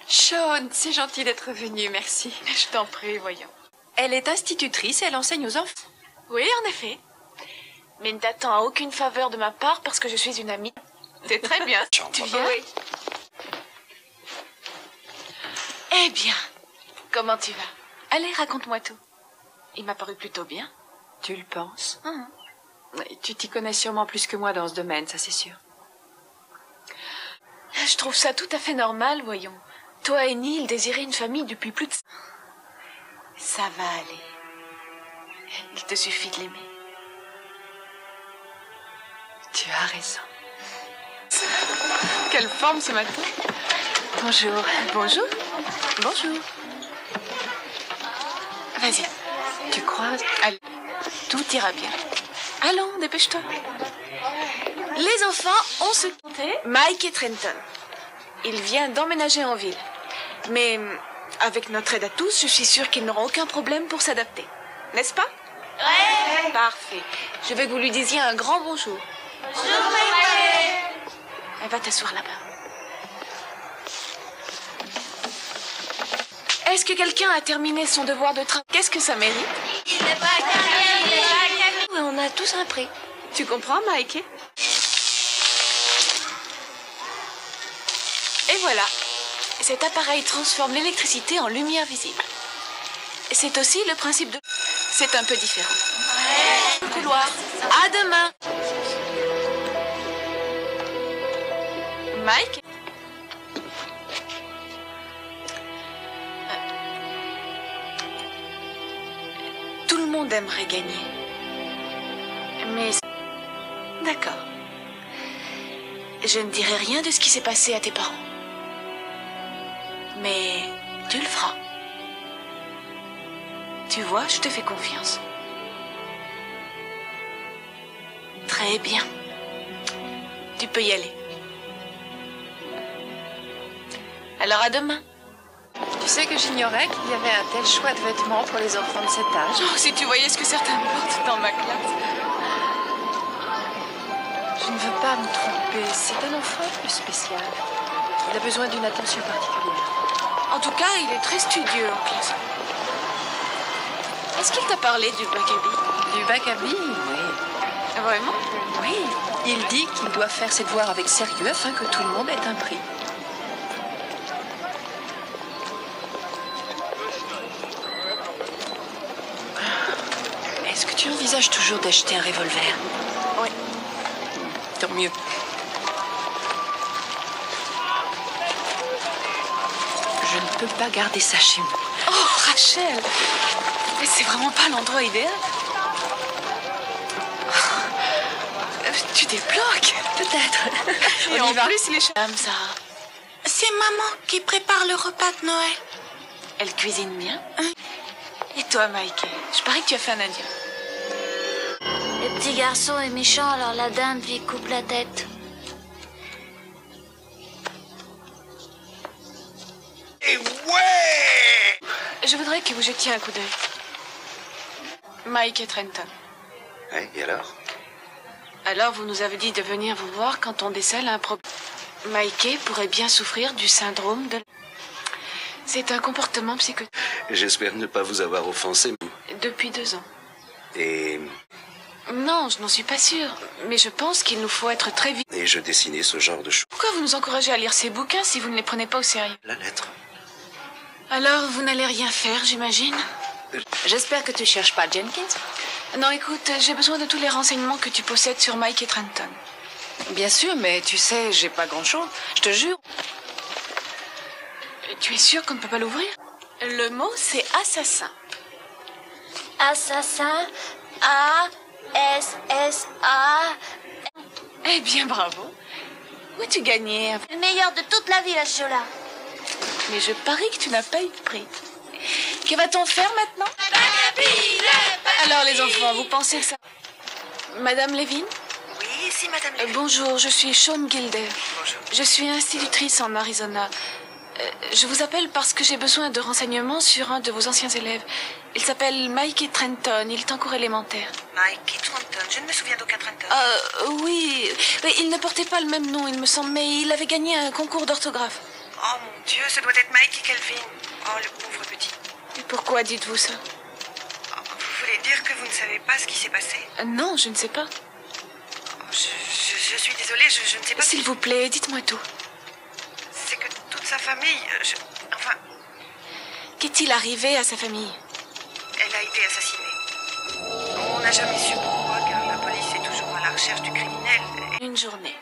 Sean, c'est gentil d'être venu, merci. Je t'en prie, voyons. Elle est institutrice et elle enseigne aux enfants. Oui, en effet. Mais ne t'attends à aucune faveur de ma part parce que je suis une amie. C'est très bien. Tu viens? Oui. Eh bien, comment tu vas? Allez, raconte-moi tout. Il m'a paru plutôt bien. Tu le penses? Tu t'y connais sûrement plus que moi dans ce domaine, ça c'est sûr. Je trouve ça tout à fait normal, voyons. Toi et Neil désirez une famille depuis plus de... Ça va aller. Il te suffit de l'aimer. Tu as raison. Quelle forme ce matin. Bonjour. Bonjour. Bonjour. Vas-y. Tu crois? Allez, tout ira bien. Allons, dépêche-toi. Les enfants, on se quittait. Mike et Trenton. Il vient d'emménager en ville. Mais avec notre aide à tous, je suis sûre qu'ils n'auront aucun problème pour s'adapter. N'est-ce pas? Ouais. Parfait. Je veux que vous lui disiez un grand bonjour. Bonjour, Mike. Elle va t'asseoir là-bas. Est-ce que quelqu'un a terminé son devoir de travail? Qu'est-ce que ça mérite? Il n'est pas terminé. On a tous un prix. Tu comprends, Mike? Et voilà. Cet appareil transforme l'électricité en lumière visible. C'est aussi le principe de... C'est un peu différent. Ouais. Le couloir. À demain. Mike? Tout le monde aimerait gagner. Mais... D'accord. Je ne dirai rien de ce qui s'est passé à tes parents. Mais tu le feras. Tu vois, je te fais confiance. Très bien. Tu peux y aller. Alors à demain. Tu sais que j'ignorais qu'il y avait un tel choix de vêtements pour les enfants de cet âge. Oh, si tu voyais ce que certains portent dans ma classe. Je ne veux pas me tromper. C'est un enfant un peu spécial. Il a besoin d'une attention particulière. En tout cas, il est très studieux en classe. Est-ce qu'il t'a parlé du bac à billes? Du bac à billes, oui. Vraiment? Oui. Il dit qu'il doit faire ses devoirs avec sérieux afin que tout le monde ait un prix. Est-ce que tu envisages toujours d'acheter un revolver? Oui. Tant mieux. Je ne peux pas garder ça chez moi. Oh, Rachel! Mais c'est vraiment pas l'endroit idéal. Tu débloques? Peut-être. Et On y en va. plus, il est comme ça. C'est maman qui prépare le repas de Noël. Elle cuisine bien. Et toi, Mike? Je parie que tu as fait un indien. Le petit garçon est méchant, alors la dinde lui coupe la tête. Et ouais! Je voudrais que vous jetiez un coup d'œil. Mike et Trenton. Ouais, et alors? Alors, vous nous avez dit de venir vous voir quand on décèle un problème. Mike pourrait bien souffrir du syndrome de... C'est un comportement psychotique. J'espère ne pas vous avoir offensé. Depuis 2 ans. Et Non, je n'en suis pas sûre. Mais je pense qu'il nous faut être très vite. je dessinais ce genre de choses. Pourquoi vous nous encouragez à lire ces bouquins si vous ne les prenez pas au sérieux? La lettre. Alors, vous n'allez rien faire, j'imagine? J'espère que tu cherches pas Jenkins. Non, écoute, j'ai besoin de tous les renseignements que tu possèdes sur Mike et Trenton. Bien sûr, mais tu sais, j'ai pas grand-chose. Je te jure. Tu es sûr qu'on ne peut pas l'ouvrir? Le mot, c'est assassin. Assassin, A-S-S-A. Eh bien, bravo. Où as-tu gagné? Le meilleur de toute la ville à ce jeu-là. Mais je parie que tu n'as pas eu de prix. Que va-t-on faire maintenant? Alors, les enfants, vous pensez que ça... Madame Levin? Oui, ici, Madame Levin. Bonjour, je suis Sean Gilder. Bonjour. Je suis institutrice en Arizona. Je vous appelle parce que j'ai besoin de renseignements sur un de vos anciens élèves. Il s'appelle Mike et Trenton. Il est en cours élémentaire. Mike et Trenton. Je ne me souviens d'aucun Trenton. Oui. Mais il ne portait pas le même nom, il me semble, mais il avait gagné un concours d'orthographe. Oh mon Dieu, ce doit être Mike et Kelvin. Oh, le pauvre petit. Et pourquoi dites-vous ça? Oh, vous voulez dire que vous ne savez pas ce qui s'est passé? Non, je ne sais pas. Oh, je suis désolée, je ne sais pas. S'il vous plaît, dites-moi tout. C'est que toute sa famille... Enfin, Qu'est-il arrivé à sa famille? elle a été assassinée. On n'a jamais su pourquoi, car la police est toujours à la recherche du criminel. Une journée.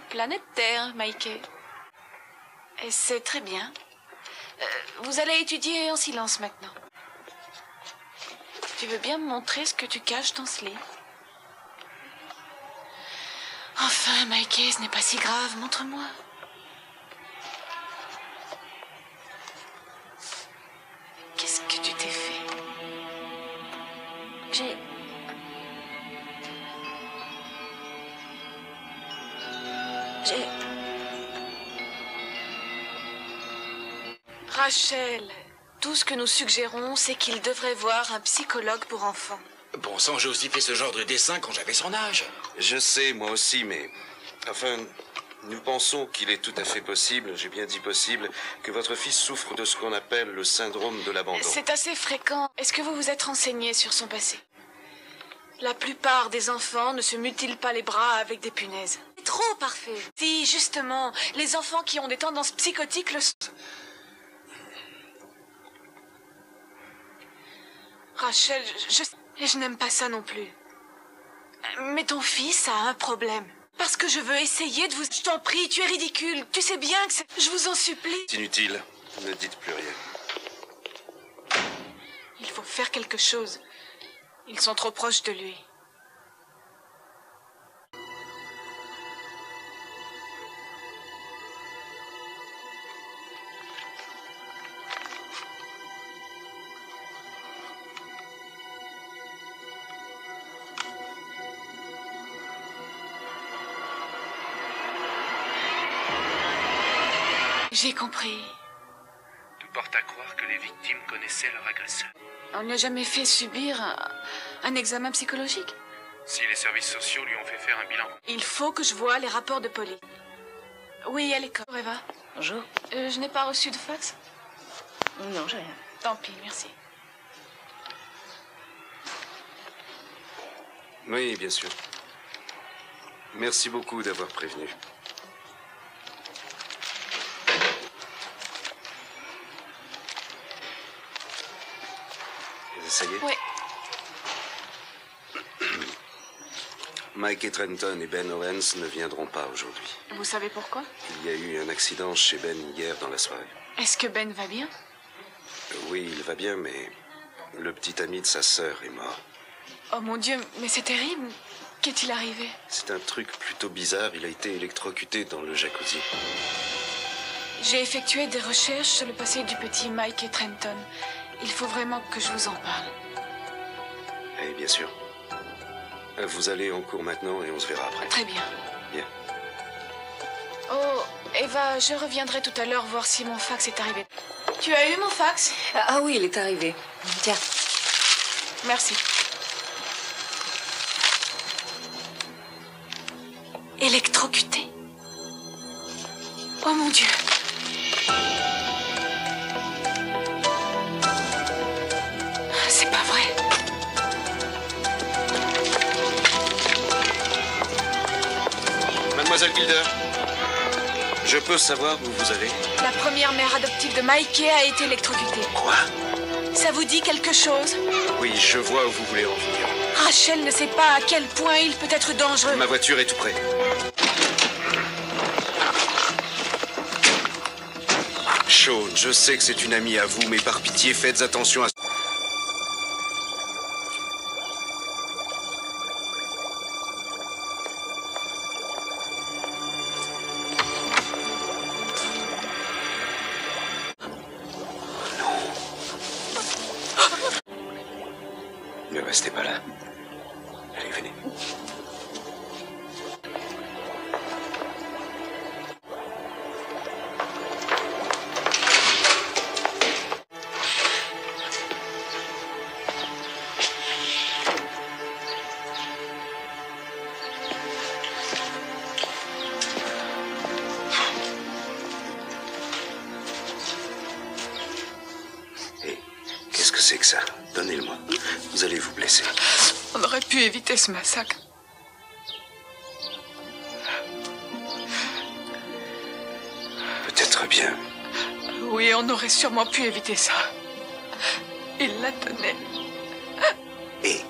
Planète Terre, Mikey. Et c'est très bien. Vous allez étudier en silence maintenant. Tu veux bien me montrer ce que tu caches dans ce lit? Enfin, Mikey, ce n'est pas si grave. Montre-moi. Qu'est-ce que tu t'es fait? Rachel, tout ce que nous suggérons, c'est qu'il devrait voir un psychologue pour enfants. Bon sang, j'ai aussi fait ce genre de dessin quand j'avais son âge. Je sais, moi aussi, mais... Enfin, nous pensons qu'il est tout à fait possible, j'ai bien dit possible, que votre fils souffre de ce qu'on appelle le syndrome de l'abandon. C'est assez fréquent. Est-ce que vous vous êtes renseigné sur son passé? La plupart des enfants ne se mutilent pas les bras avec des punaises. C'est trop parfait. Si, justement, les enfants qui ont des tendances psychotiques le sont. Rachel, je n'aime pas ça non plus. Mais ton fils a un problème. Parce que je veux essayer de vous... Je t'en prie, tu es ridicule. Tu sais bien que c'est... Je vous en supplie. C'est inutile, ne dites plus rien. Il faut faire quelque chose. Ils sont trop proches de lui. J'ai compris. Tout porte à croire que les victimes connaissaient leur agresseur. On ne lui a jamais fait subir un examen psychologique. Si les services sociaux lui ont fait faire un bilan. Il faut que je voie les rapports de police. Oui, à l'école. Bonjour, Eva. Bonjour. Je n'ai pas reçu de fax. Non, j'ai rien. Tant pis, merci. Oui, bien sûr. Merci beaucoup d'avoir prévenu. Ça y est? Oui. Mike et Trenton et Ben Owens ne viendront pas aujourd'hui. Vous savez pourquoi? Il y a eu un accident chez Ben hier dans la soirée. Est-ce que Ben va bien? Oui, il va bien, mais le petit ami de sa sœur est mort. Oh mon Dieu, mais c'est terrible. Qu'est-il arrivé? C'est un truc plutôt bizarre, il a été électrocuté dans le jacuzzi. J'ai effectué des recherches sur le passé du petit Mike et Trenton. Il faut vraiment que je vous en parle. Eh bien sûr. Vous allez en cours maintenant et on se verra après. Très bien. Bien. Oh, Eva, je reviendrai tout à l'heure voir si mon fax est arrivé. Tu as eu mon fax? Ah oui, il est arrivé. Tiens. Merci. Électrocuté. Oh mon Dieu. C'est pas vrai. Mademoiselle Gilder, je peux savoir où vous allez? La première mère adoptive de Mikey a été électrocutée. Quoi? Ça vous dit quelque chose? Oui, je vois où vous voulez en venir. Rachel ne sait pas à quel point il peut être dangereux. Ma voiture est tout près. Sean, je sais que c'est une amie à vous, mais par pitié, faites attention à... Ne restez pas là. Allez, venez. c'est que ça? Donnez-le-moi. Vous allez vous blesser. On aurait pu éviter ce massacre. Peut-être bien. Oui, on aurait sûrement pu éviter ça. Il la tenait. Et...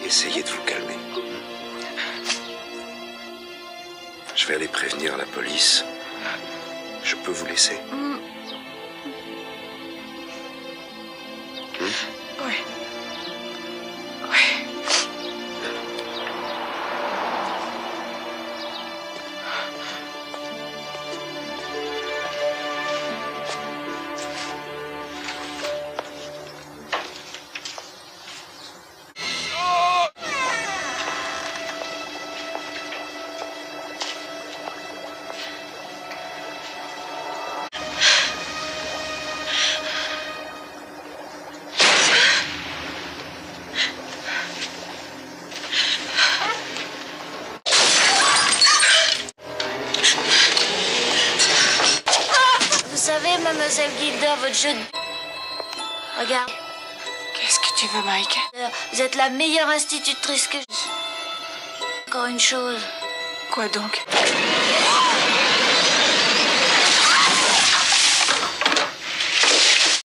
Essayez de vous calmer. Je vais aller prévenir la police. Je peux vous laisser? Oui. Oui. Vous savez, mademoiselle Gilda, votre jeu de... Regarde, Qu'est-ce que tu veux, Mike? vous êtes la meilleure institutrice que j'ai. Encore une chose. Quoi donc?